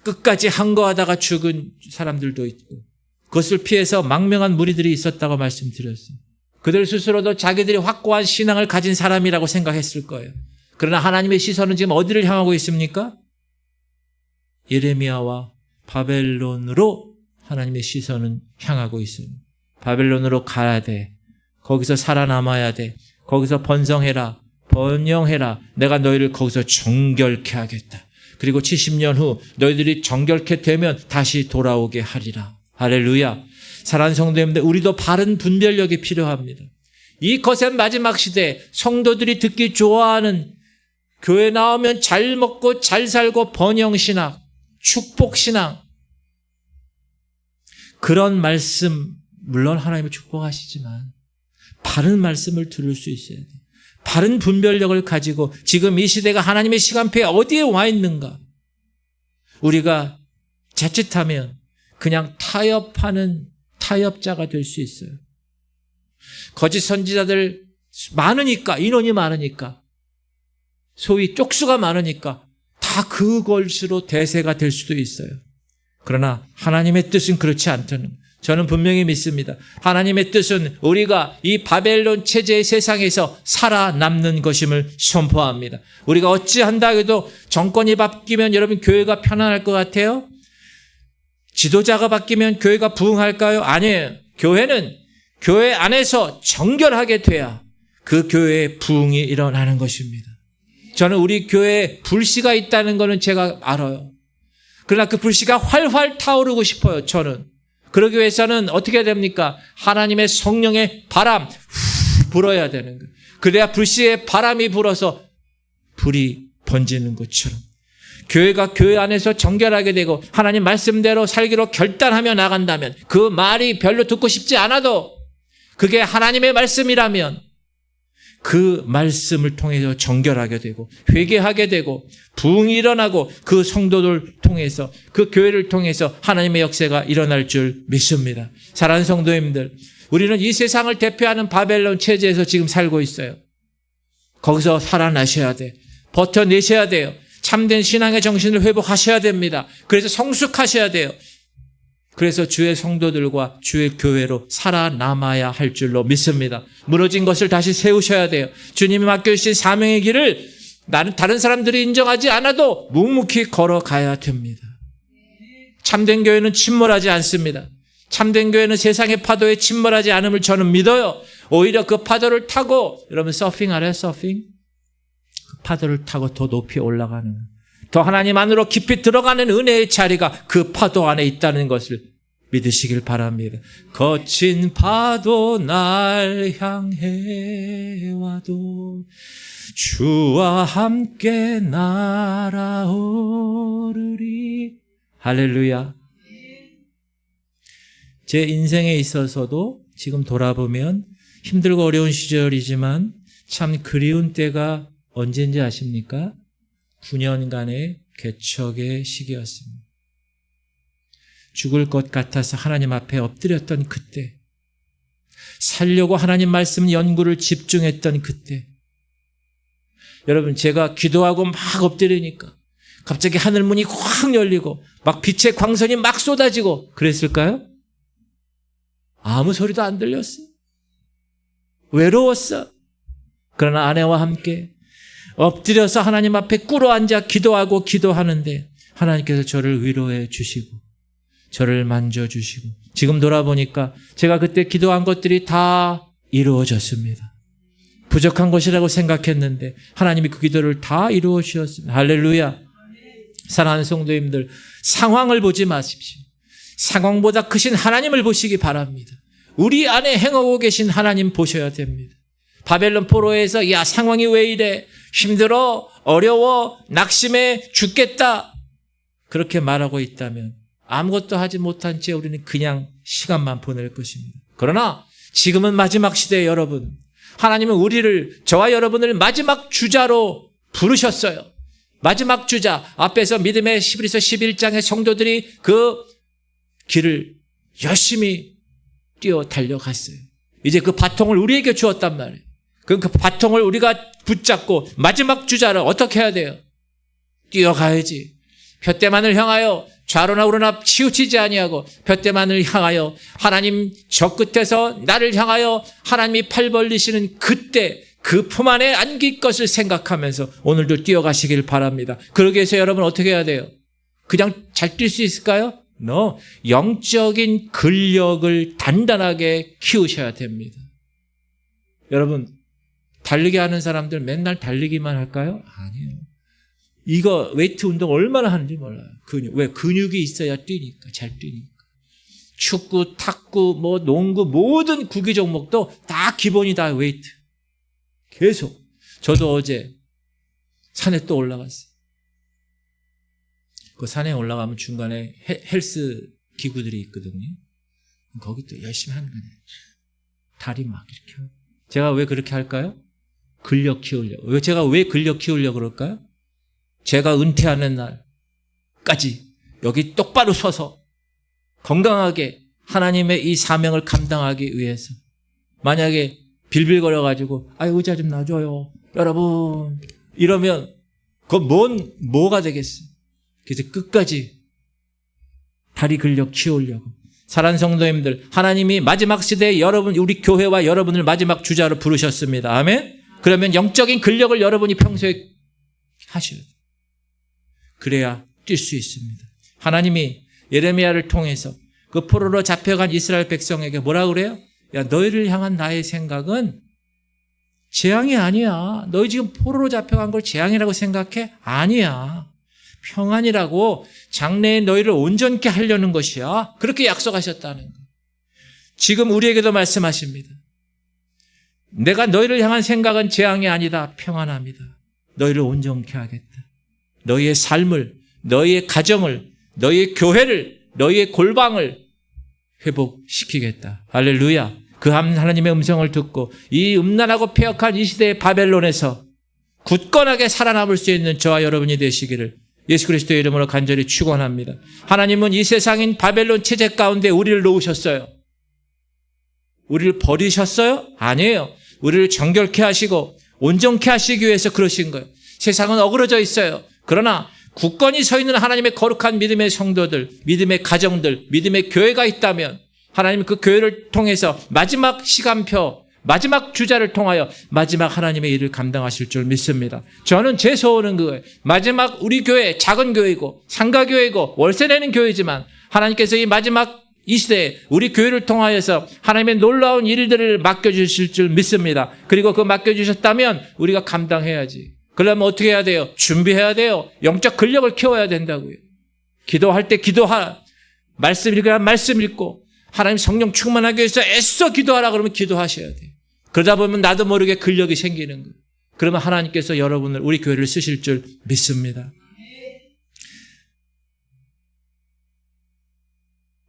끝까지 항거하다가 죽은 사람들도 있고 그것을 피해서 망명한 무리들이 있었다고 말씀드렸어요. 그들 스스로도 자기들이 확고한 신앙을 가진 사람이라고 생각했을 거예요. 그러나 하나님의 시선은 지금 어디를 향하고 있습니까? 예레미야와 바벨론으로 하나님의 시선은 향하고 있습니다. 바벨론으로 가야 돼. 거기서 살아남아야 돼. 거기서 번성해라. 번영해라. 내가 너희를 거기서 정결케 하겠다. 그리고 70년 후 너희들이 정결케 되면 다시 돌아오게 하리라. 할렐루야. 사랑하는 성도님들, 우리도 바른 분별력이 필요합니다. 이 거센 마지막 시대에 성도들이 듣기 좋아하는 교회 나오면 잘 먹고 잘 살고 번영신앙, 축복신앙. 그런 말씀, 물론 하나님의 축복하시지만 바른 말씀을 들을 수 있어야 돼요. 바른 분별력을 가지고 지금 이 시대가 하나님의 시간표에 어디에 와 있는가. 우리가 자칫하면 그냥 타협하는 타협자가 될 수 있어요. 거짓 선지자들 많으니까, 인원이 많으니까, 소위 쪽수가 많으니까 다 그것으로 대세가 될 수도 있어요. 그러나 하나님의 뜻은 그렇지 않다는, 저는 분명히 믿습니다. 하나님의 뜻은 우리가 이 바벨론 체제의 세상에서 살아남는 것임을 선포합니다. 우리가 어찌한다 해도 정권이 바뀌면 여러분 교회가 편안할 것 같아요? 지도자가 바뀌면 교회가 부흥할까요? 아니에요. 교회는 교회 안에서 정결하게 돼야 그 교회의 부흥이 일어나는 것입니다. 저는 우리 교회에 불씨가 있다는 것은 제가 알아요. 그러나 그 불씨가 활활 타오르고 싶어요. 저는. 그러기 위해서는 어떻게 됩니까? 하나님의 성령의 바람 불어야 되는 거예요. 그래야 불씨의 바람이 불어서 불이 번지는 것처럼 교회가 교회 안에서 정결하게 되고 하나님 말씀대로 살기로 결단하며 나간다면, 그 말이 별로 듣고 싶지 않아도 그게 하나님의 말씀이라면 그 말씀을 통해서 정결하게 되고 회개하게 되고 부흥이 일어나고 그 성도들 통해서, 그 교회를 통해서 하나님의 역사가 일어날 줄 믿습니다. 사랑하는 성도님들, 우리는 이 세상을 대표하는 바벨론 체제에서 지금 살고 있어요. 거기서 살아나셔야 돼. 버텨내셔야 돼요. 참된 신앙의 정신을 회복하셔야 됩니다. 그래서 성숙하셔야 돼요. 그래서 주의 성도들과 주의 교회로 살아남아야 할 줄로 믿습니다. 무너진 것을 다시 세우셔야 돼요. 주님이 맡겨주신 사명의 길을 다른 사람들이 인정하지 않아도 묵묵히 걸어가야 됩니다. 참된 교회는 침몰하지 않습니다. 참된 교회는 세상의 파도에 침몰하지 않음을 저는 믿어요. 오히려 그 파도를 타고, 여러분 서핑 알아요? 서핑? 그 파도를 타고 더 높이 올라가는, 더 하나님 안으로 깊이 들어가는 은혜의 자리가 그 파도 안에 있다는 것을 믿으시길 바랍니다. 거친 파도 날 향해 와도 주와 함께 날아오르리. 할렐루야. 제 인생에 있어서도 지금 돌아보면 힘들고 어려운 시절이지만 참 그리운 때가 언제인지 아십니까? 9년간의 개척의 시기였습니다. 죽을 것 같아서 하나님 앞에 엎드렸던 그때, 살려고 하나님 말씀 연구를 집중했던 그때, 여러분 제가 기도하고 막 엎드리니까 갑자기 하늘문이 확 열리고 막 빛의 광선이 막 쏟아지고 그랬을까요? 아무 소리도 안 들렸어요. 외로웠어. 그러나 아내와 함께 엎드려서 하나님 앞에 꿇어앉아 기도하고 기도하는데 하나님께서 저를 위로해 주시고 저를 만져주시고, 지금 돌아보니까 제가 그때 기도한 것들이 다 이루어졌습니다. 부족한 것이라고 생각했는데 하나님이 그 기도를 다 이루어 주셨습니다. 할렐루야. 사랑하는 성도님들, 상황을 보지 마십시오. 상황보다 크신 하나님을 보시기 바랍니다. 우리 안에 행하고 계신 하나님 보셔야 됩니다. 바벨론 포로에서 야 상황이 왜 이래, 힘들어, 어려워, 낙심해, 죽겠다, 그렇게 말하고 있다면 아무것도 하지 못한 채 우리는 그냥 시간만 보낼 것입니다. 그러나 지금은 마지막 시대에 여러분, 하나님은 우리를, 저와 여러분을 마지막 주자로 부르셨어요. 마지막 주자, 앞에서 믿음의 히브리서 11장의 성도들이 그 길을 열심히 뛰어 달려갔어요. 이제 그 바통을 우리에게 주었단 말이에요. 그 바통을 우리가 붙잡고 마지막 주자를 어떻게 해야 돼요? 뛰어가야지. 둯대만을 향하여 좌로나 우로나 치우치지 아니하고 둯대만을 향하여 하나님 저 끝에서 나를 향하여 하나님이 팔 벌리시는 그때 그 품 안에 안길 것을 생각하면서 오늘도 뛰어가시길 바랍니다. 그러기 위해서 여러분 어떻게 해야 돼요? 그냥 잘 뛸 수 있을까요? No. 영적인 근력을 단단하게 키우셔야 됩니다. 여러분, 달리기 하는 사람들 맨날 달리기만 할까요? 아니에요. 이거 웨이트 운동 얼마나 하는지 몰라요. 왜? 근육이 있어야 뛰니까, 잘 뛰니까. 축구, 탁구, 농구, 모든 구기 종목도 다 기본이 다 웨이트. 계속. 저도 어제 산에 또 올라갔어요. 그 산에 올라가면 중간에 헬스 기구들이 있거든요. 거기 또 열심히 하는 거예요. 다리 막 이렇게. 제가 왜 그렇게 할까요? 근력 키우려고. 제가 왜 근력 키우려고 그럴까요? 제가 은퇴하는 날까지 여기 똑바로 서서 건강하게 하나님의 이 사명을 감당하기 위해서. 만약에 빌빌거려가지고 의자 좀 놔줘요 여러분 이러면 그건 뭐가 되겠어요? 그래서 끝까지 다리 근력 키우려고. 사랑하는 성도님들, 하나님이 마지막 시대에 우리 교회와 여러분을 마지막 주자로 부르셨습니다. 아멘? 그러면 영적인 근력을 여러분이 평소에 하셔야 돼요. 그래야 뛸 수 있습니다. 하나님이 예레미야를 통해서 그 포로로 잡혀간 이스라엘 백성에게 뭐라 그래요? 야, 너희를 향한 나의 생각은 재앙이 아니야. 너희 지금 포로로 잡혀간 걸 재앙이라고 생각해? 아니야. 평안이라고, 장래에 너희를 온전케 하려는 것이야. 그렇게 약속하셨다는 거예요. 지금 우리에게도 말씀하십니다. 내가 너희를 향한 생각은 재앙이 아니다. 평안합니다. 너희를 온전케 하겠다. 너희의 삶을, 너희의 가정을, 너희의 교회를, 너희의 골방을 회복시키겠다. 할렐루야. 그 하나님의 음성을 듣고 이 음란하고 폐역한 이 시대의 바벨론에서 굳건하게 살아남을 수 있는 저와 여러분이 되시기를 예수 그리스도의 이름으로 간절히 축원합니다. 하나님은 이 세상인 바벨론 체제 가운데 우리를 놓으셨어요. 우리를 버리셨어요? 아니에요. 우리를 정결케 하시고 온전케 하시기 위해서 그러신 거예요. 세상은 어그러져 있어요. 그러나 굳건히 서 있는 하나님의 거룩한 믿음의 성도들, 믿음의 가정들, 믿음의 교회가 있다면 하나님 그 교회를 통해서 마지막 시간표, 마지막 주자를 통하여 마지막 하나님의 일을 감당하실 줄 믿습니다. 저는 제 소원은 그거예요. 마지막 우리 교회, 작은 교회이고 상가교회이고 월세 내는 교회지만 하나님께서 이 마지막 이 시대에 우리 교회를 통하여서 하나님의 놀라운 일들을 맡겨주실 줄 믿습니다. 그리고 그 맡겨주셨다면 우리가 감당해야지. 그러면 어떻게 해야 돼요? 준비해야 돼요. 영적 근력을 키워야 된다고요. 기도할 때 기도하라. 말씀 읽으라 말씀 읽고 하나님 성령 충만하기 위해서 애써 기도하라 그러면 기도하셔야 돼요. 그러다 보면 나도 모르게 근력이 생기는 거예요. 그러면 하나님께서 여러분을 우리 교회를 쓰실 줄 믿습니다.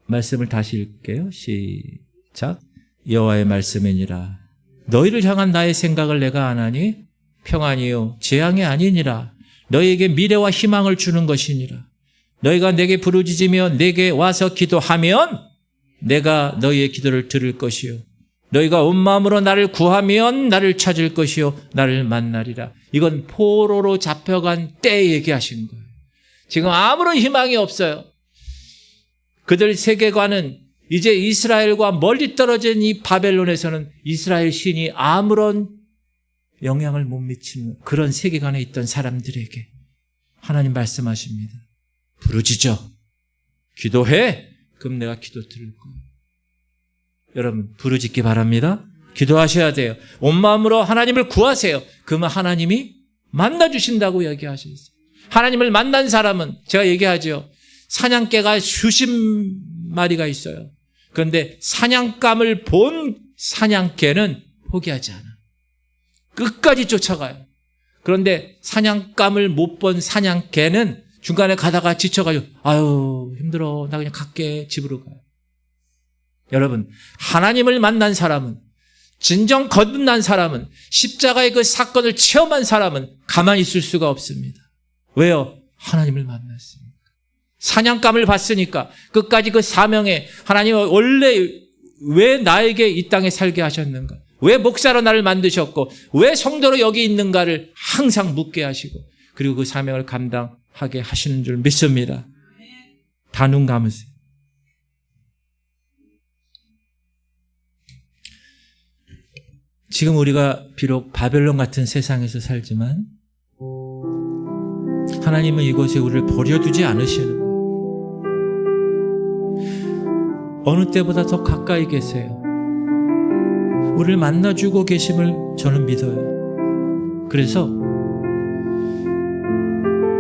말씀을 다시 읽게요. 시작. 여호와의 말씀이니라. 너희를 향한 나의 생각을 내가 아나니 평안이요 재앙이 아니니라. 너희에게 미래와 희망을 주는 것이니라. 너희가 내게 부르짖으며 내게 와서 기도하면 내가 너희의 기도를 들을 것이요 너희가 온 마음으로 나를 구하면 나를 찾을 것이요 나를 만나리라. 이건 포로로 잡혀간 때 얘기하신 거예요. 지금 아무런 희망이 없어요. 그들 세계관은 이제 이스라엘과 멀리 떨어진 이 바벨론에서는 이스라엘 신이 아무런 영향을 못 미치는 그런 세계관에 있던 사람들에게 하나님 말씀하십니다. 부르짖어. 기도해. 그럼 내가 기도 들을 거예요. 여러분 부르짖기 바랍니다. 기도하셔야 돼요. 온 마음으로 하나님을 구하세요. 그러면 하나님이 만나주신다고 얘기하셨어요. 하나님을 만난 사람은 제가 얘기하죠. 사냥개가 수십 마리가 있어요. 그런데 사냥감을 본 사냥개는 포기하지 않아. 끝까지 쫓아가요. 그런데 사냥감을 못 본 사냥개는 중간에 가다가 지쳐가지고 아유 힘들어 나 그냥 갈게 집으로 가요. 여러분 하나님을 만난 사람은 진정 거듭난 사람은 십자가의 그 사건을 체험한 사람은 가만히 있을 수가 없습니다. 왜요? 하나님을 만났습니다. 사냥감을 봤으니까 끝까지 그 사명에 하나님은 원래 왜 나에게 이 땅에 살게 하셨는가? 왜 목사로 나를 만드셨고 왜 성도로 여기 있는가를 항상 묻게 하시고 그리고 그 사명을 감당하게 하시는 줄 믿습니다. 다 눈 감으세요. 지금 우리가 비록 바벨론 같은 세상에서 살지만 하나님은 이곳에 우리를 버려두지 않으시는 거예요. 어느 때보다 더 가까이 계세요. 우리를 만나주고 계심을 저는 믿어요. 그래서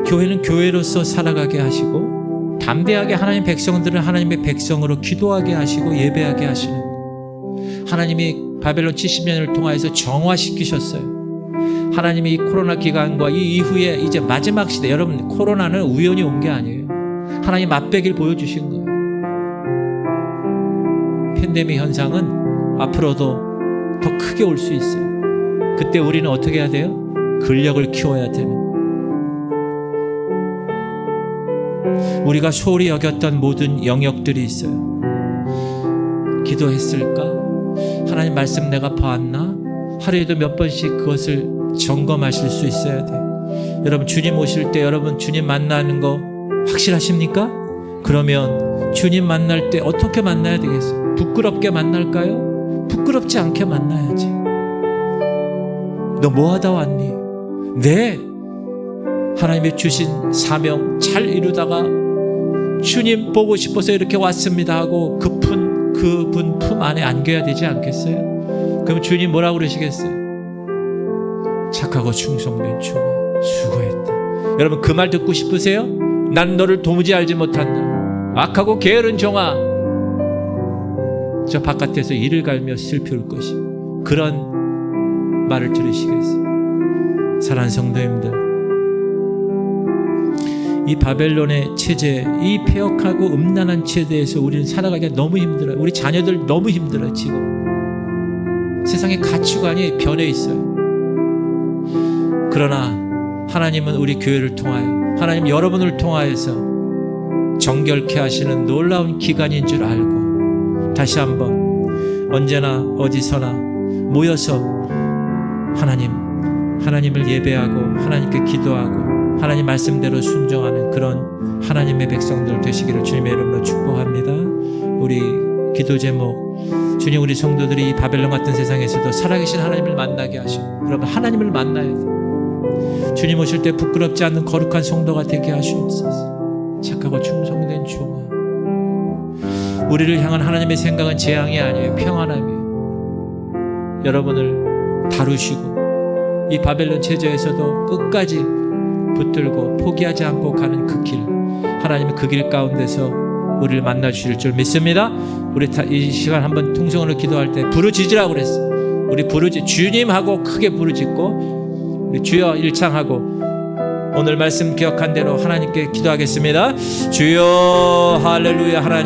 교회는 교회로서 살아가게 하시고 담대하게 하나님 백성들은 하나님의 백성으로 기도하게 하시고 예배하게 하시는 거예요. 하나님이 바벨론 70년을 통하여서 정화시키셨어요. 하나님이 이 코로나 기간과 이 이후에 이제 마지막 시대, 여러분 코로나는 우연히 온 게 아니에요. 하나님 맛배기를 보여주신 거예요. 팬데믹 현상은 앞으로도 더 크게 올 수 있어요. 그때 우리는 어떻게 해야 돼요? 근력을 키워야 되는, 우리가 소홀히 여겼던 모든 영역들이 있어요. 기도했을까? 하나님 말씀 내가 봤나? 하루에도 몇 번씩 그것을 점검하실 수 있어야 돼요. 여러분 주님 오실 때 여러분 주님 만나는 거 확실하십니까? 그러면 주님 만날 때 어떻게 만나야 되겠어요? 부끄럽게 만날까요? 부끄럽지 않게 만나야지. 너 뭐 하다 왔니? 네, 하나님이 주신 사명 잘 이루다가 주님 보고 싶어서 이렇게 왔습니다 하고 그분 품 안에 안겨야 되지 않겠어요? 그럼 주님 뭐라고 그러시겠어요? 착하고 충성된 종아 수고했다. 여러분 그 말 듣고 싶으세요? 난 너를 도무지 알지 못한다. 악하고 게으른 종아, 저 바깥에서 이를 갈며 슬플 것이. 그런 말을 들으시겠어요? 사랑하는 성도님들, 이 바벨론의 체제, 이 폐역하고 음란한 체제에서 우리는 살아가기가 너무 힘들어요. 우리 자녀들 너무 힘들어요. 지금 세상의 가치관이 변해 있어요. 그러나 하나님은 우리 교회를 통하여, 하나님 여러분을 통하여서 정결케 하시는 놀라운 기간인 줄 알고 다시 한번 언제나 어디서나 모여서 하나님을 예배하고 하나님께 기도하고 하나님 말씀대로 순종하는 그런 하나님의 백성들 되시기를 주님의 이름으로 축복합니다. 우리 기도 제목, 주님 우리 성도들이 이 바벨론 같은 세상에서도 살아계신 하나님을 만나게 하시고, 여러분 하나님을 만나야 돼요. 주님 오실 때 부끄럽지 않는 거룩한 성도가 되게 하시옵소서. 착하고 충성된 종아, 우리를 향한 하나님의 생각은 재앙이 아니에요. 평안함이에요. 여러분을 다루시고 이 바벨론 체제에서도 끝까지 붙들고 포기하지 않고 가는 그 길, 하나님은 그 길 가운데서 우리를 만나 주실 줄 믿습니다. 우리 이 시간 한번 통성으로 기도할 때 부르짖으라고 그랬어요. 우리 주님하고 크게 부르짖고 우리 주여 일창하고 오늘 말씀 기억한 대로 하나님께 기도하겠습니다. 주여 할렐루야. 하나님